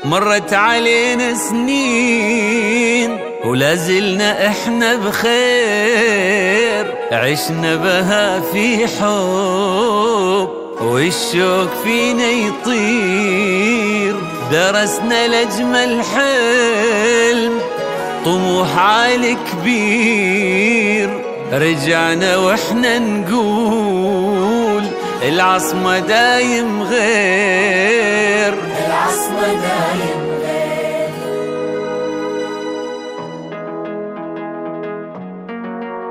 مرت علينا سنين ولازلنا احنا بخير، عشنا بها في حب والشوق فينا يطير، درسنا لأجمل حلم طموح عالي كبير، رجعنا واحنا نقول العصمة دايم غير، العصمة دايم غير.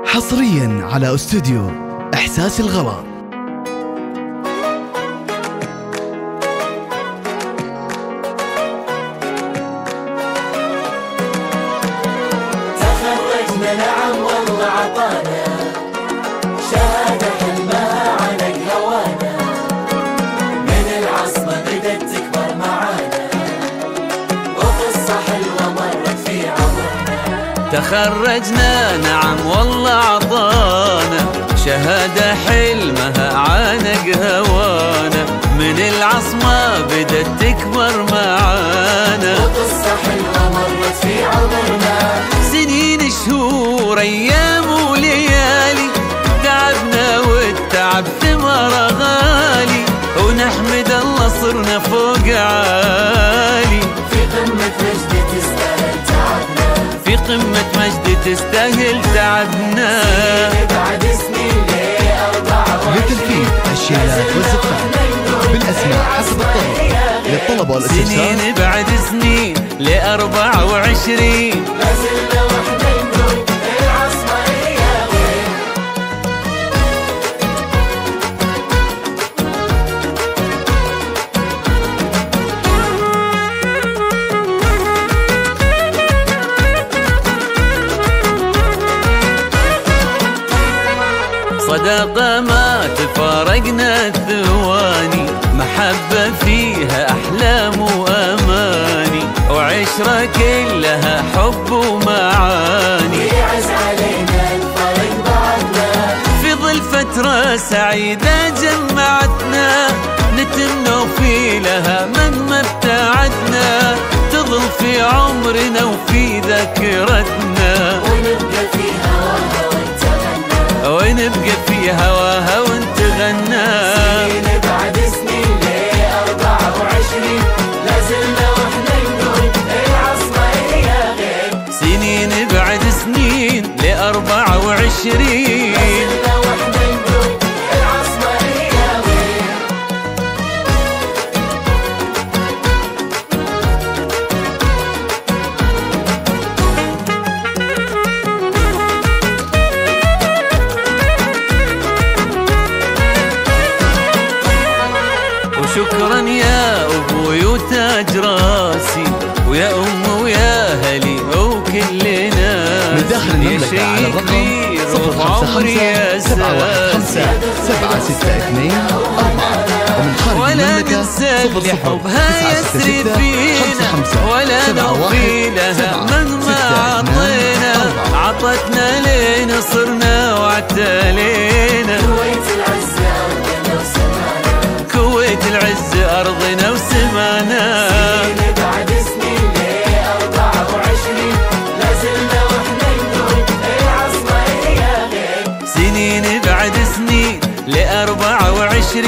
حصريا على استوديو إحساس الغلا. تخرجنا نعم والله عطانا شهادة حلمها عنق هوانا، من العصمة بدت تكبر معانا وقصة حلوة مرت في عمرنا. تخرجنا نعم والله عطانا شهادة حلمها عانق هوانا، من العصمة بدت تكبر معانا وقصة حلوة مرت في عمرنا. سنين شهور أيام وليالي، تعبنا والتعب ثمره غالي، ونحمد الله صرنا فوق عالي، في قمة مجد تستاهل تعبنا، في قمة مجد تستاهل تعبنا. بعد سنين ليه 24 لتنفيذ الشيلات والزفات بالأسماء حسب الطلب، للطلب والاستفسار سنين بعد سنين ل24 لازلنا وحدة نقول العصمة هي غير. صداقة ما تفارقنا الثواني، محبة فيها أحلام وأماني، وعشرة كلها حب ومعاني، يعز علينا الفرق بعدنا، في ظل فترة سعيدة جمعتنا، نتمنى في لها مهما ابتعدنا، تظل في عمرنا وفي ذاكرتنا، ونبقى في هواها وانتغنى، ونبقى في هواها ونتغنى. سنين بعد سنين ليه 24 لازلنا واحنا نقول العصمة هي غير، سنين بعد سنين ل24 لازلنا واحنا نقول العصمة هي غير. وشكرا يا أبوي وتاج راسي، ويا أم ويا أهلي وكلنا، من داخل المملكة على الرقم 055-715-762-4، ومن خارج ولا المملكة ننسى اللي حبها يسري فينا، ولا نوفي لها مهما عطينا، عطتنا لين صرنا واعتلينا، كويت العز أرضنا كويت العز أرضنا وسمانا، وسمانا. سنين بعد سنين ليه 24 لازلنا واحنا نقول العصمة هي غير، سنين بعد سنين ل24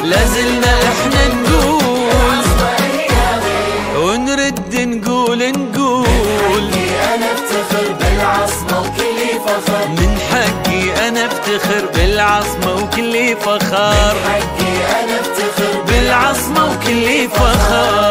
لازلنا احنا نقول، العصمة هي غير. ونرد نقول حقي أنا افتخر بالعصمة وكلي فخر، من حقي انا افتخر بالعصمة وكلي فخر، حقي أنا افتخر بالعصمة وكلي فخر.